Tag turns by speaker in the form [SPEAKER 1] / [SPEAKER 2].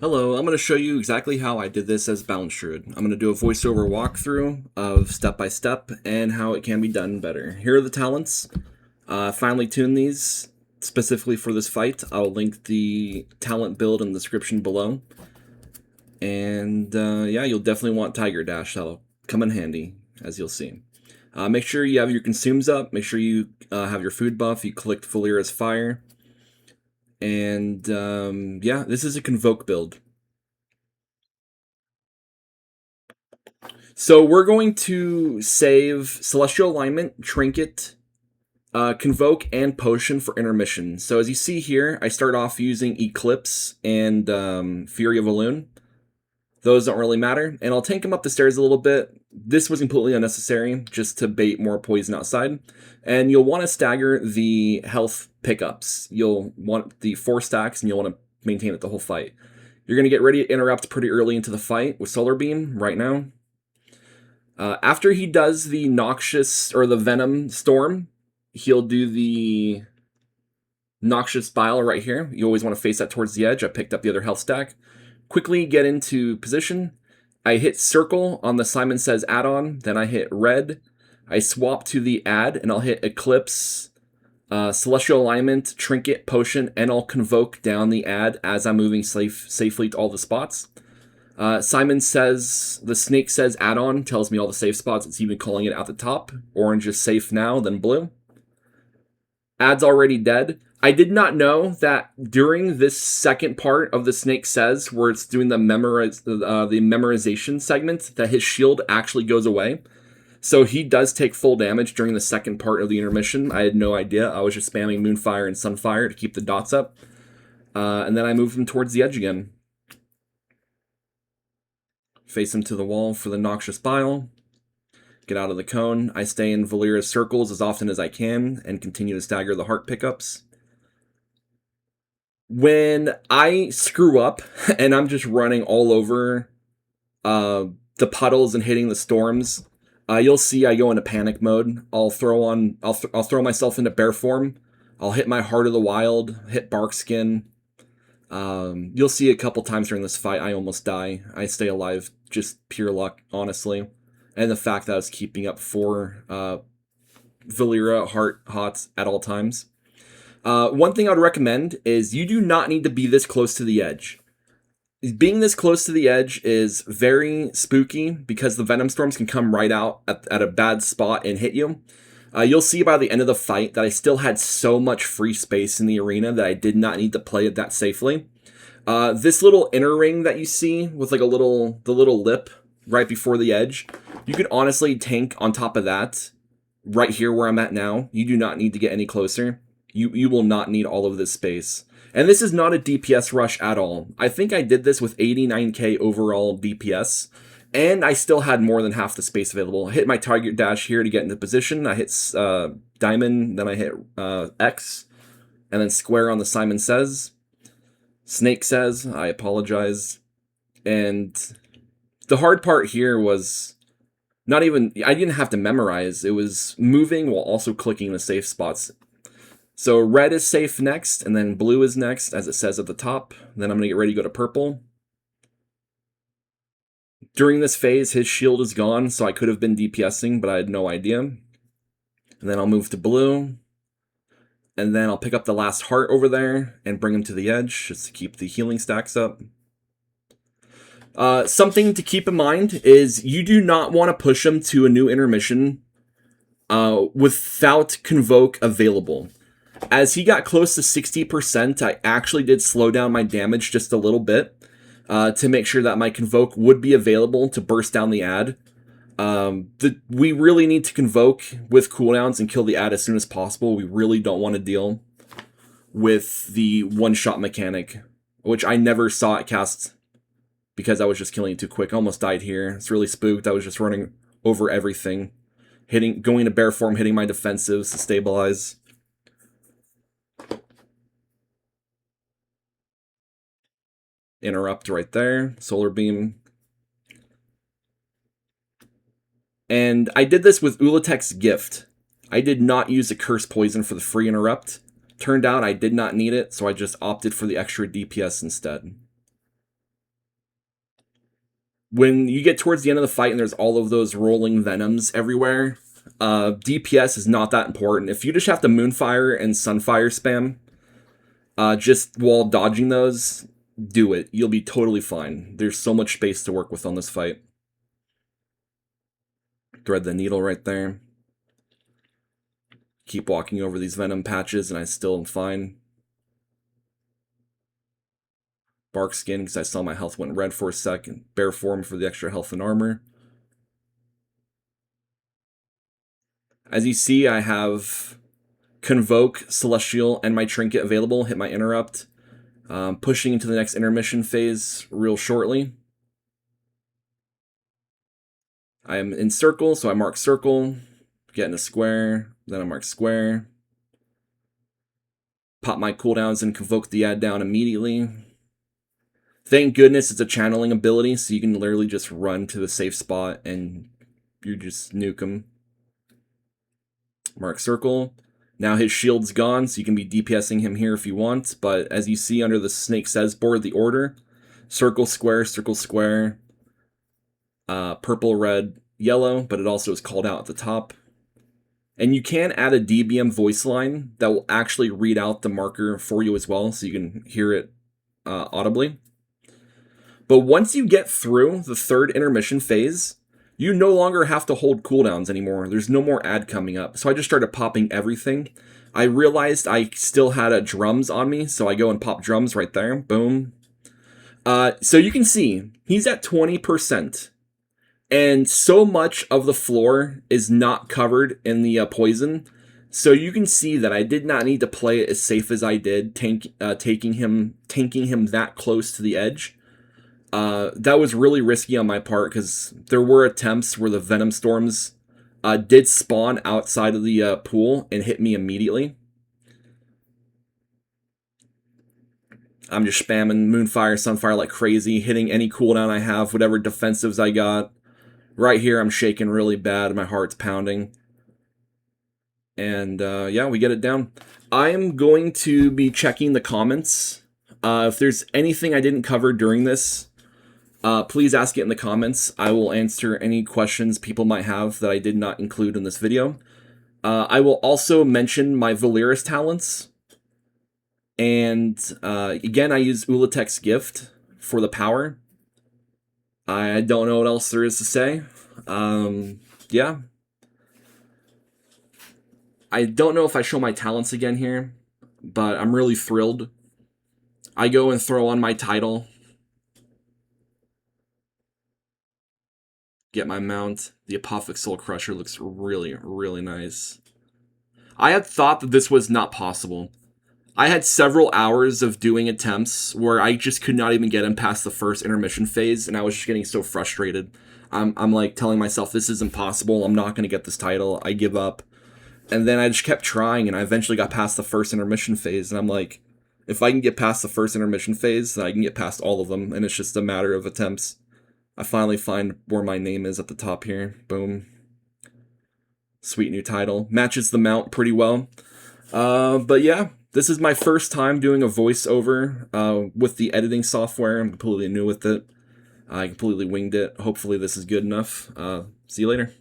[SPEAKER 1] Hello, I'm going to show you exactly how I did this as Balance Druid. I'm going to do a voiceover walkthrough of step by step and how it can be done better. Here are the talents. Finally tuned these specifically for this fight. I'll link the talent build in the description below. And yeah, you'll definitely want Tiger Dash. That'll come in handy, as you'll see. Make sure you have your consumes up. Make sure you have your food buff. You clicked Valeera's Fire. And yeah, this is a Convoke build. So we're going to save Celestial Alignment, Trinket, Convoke, and Potion for intermission. So as you see here, I start off using Eclipse and Fury of Elune. Those don't really matter, and I'll tank them up the stairs a little bit. This was completely unnecessary, just to bait more poison outside. And you'll want to stagger the health pickups. You'll want the 4 stacks, and you'll want to maintain it the whole fight. You're going to get ready to interrupt pretty early into the fight with Solar Beam right now. After he does the Noxious, or the Venom Storm, he'll do the Noxious Bile right here. You always want to face that towards the edge. I picked up the other health stack. Quickly get into position. I hit circle on the Simon Says add-on, then I hit red. I swap to the add, and I'll hit Eclipse, Celestial Alignment, Trinket, Potion, and I'll Convoke down the add as I'm moving safely to all the spots. Simon Says, the Snake Says add-on tells me all the safe spots. It's even calling it at the top. Orange is safe now, then blue. Add's already dead. I did not know that during this second part of the Snake Says, where it's doing the memorization segment, that his shield actually goes away. So he does take full damage during the second part of the intermission. I had no idea. I was just spamming Moonfire and Sunfire to keep the dots up. And then I moved him towards the edge again. Face him to the wall for the Noxious Bile. Get out of the cone. I stay in Valeera's circles as often as I can and continue to stagger the heart pickups. When I screw up and I'm just running all over the puddles and hitting the storms, you'll see I go into panic mode. I'll throw myself into bear form. I'll hit my Heart of the Wild, hit Barkskin. You'll see a couple times during this fight I almost die. I stay alive, just pure luck, honestly. And the fact that I was keeping up 4 Valeera heart hots at all times. One thing I would recommend is you do not need to be this close to the edge. Being this close to the edge is very spooky because the Venom Storms can come right out at a bad spot and hit you. You'll see by the end of the fight that I still had so much free space in the arena that I did not need to play it that safely. This little inner ring that you see with like the little lip right before the edge, you could honestly tank on top of that right here where I'm at now. You do not need to get any closer. You will not need all of this space. And this is not a DPS rush at all. I think I did this with 89k overall DPS, and I still had more than half the space available. I hit my target dash here to get into position. I hit diamond, then I hit X, and then square on the Simon Says. Snake Says, I apologize. And the hard part here was I didn't have to memorize. It was moving while also clicking the safe spots. So red is safe next, and then blue is next, as it says at the top. Then I'm going to get ready to go to purple. During this phase, his shield is gone, so I could have been DPSing, but I had no idea. And then I'll move to blue. And then I'll pick up the last heart over there and bring him to the edge, just to keep the healing stacks up. Something to keep in mind is you do not want to push him to a new intermission without Convoke available. As he got close to 60%, I actually did slow down my damage just a little bit to make sure that my Convoke would be available to burst down the add. We really need to Convoke with cooldowns and kill the add as soon as possible. We really don't want to deal with the one-shot mechanic, which I never saw it cast because I was just killing it too quick. I almost died here. It's really spooked. I was just running over everything. Going to bear form, hitting my defensives to stabilize. Interrupt right there. Solar Beam. And I did this with Ulatek's Gift. I did not use a Curse Poison for the free interrupt. Turned out I did not need it, so I just opted for the extra DPS instead. when you get towards the end of the fight and there's all of those rolling Venoms everywhere, DPS is not that important. If you just have to Moonfire and Sunfire spam, just while dodging those, do it. You'll be totally fine. There's so much space to work with on this fight. Thread the needle right there. Keep walking over these Venom patches and I still am fine. Bark Skin because I saw my health went red for a second. Bear Form for the extra health and armor. As you see, I have Convoke, Celestial, and my Trinket available. Hit my Interrupt. Pushing into the next intermission phase real shortly. I am in circle, so I mark circle. Get in a square. Then I mark square. Pop my cooldowns and Convoke the ad down immediately. Thank goodness it's a channeling ability, so you can literally just run to the safe spot and you just nuke him. Mark circle. Now his shield's gone, so you can be DPSing him here if you want, but as you see under the Snake Says board, the order, circle, square, purple, red, yellow, but it also is called out at the top. And you can add a DBM voice line that will actually read out the marker for you as well, so you can hear it audibly. But once you get through the third intermission phase, you no longer have to hold cooldowns anymore. There's no more ad coming up. So I just started popping everything. I realized I still had drums on me, so I go and pop drums right there. Boom. So you can see, he's at 20%. And so much of the floor is not covered in the poison. So you can see that I did not need to play it as safe as I did, tanking him that close to the edge. That was really risky on my part because there were attempts where the Venom Storms did spawn outside of the pool and hit me immediately. I'm just spamming Moonfire, Sunfire like crazy, hitting any cooldown I have, whatever defensives I got. Right here, I'm shaking really bad. My heart's pounding. And yeah, we get it down. I'm going to be checking the comments. If there's anything I didn't cover during this, please ask it in the comments. I will answer any questions people might have that I did not include in this video. I will also mention my Valeera's talents. And again, I use Ulatek's gift for the power. I don't know what else there is to say. Yeah. I don't know if I show my talents again here, but I'm really thrilled. I go and throw on my title. Get my mount. The Apophic Soul Crusher looks really, really nice. I had thought that this was not possible. I had several hours of doing attempts where I just could not even get him past the first intermission phase, and I was just getting so frustrated. I'm like telling myself, this is impossible, I'm not going to get this title, I give up. And then I just kept trying, and I eventually got past the first intermission phase, and I'm like, if I can get past the first intermission phase, then I can get past all of them, and it's just a matter of attempts. I finally find where my name is at the top here. Boom. Sweet new title. Matches the mount pretty well. But yeah, this is my first time doing a voiceover with the editing software. I'm completely new with it. I completely winged it. Hopefully this is good enough. See you later.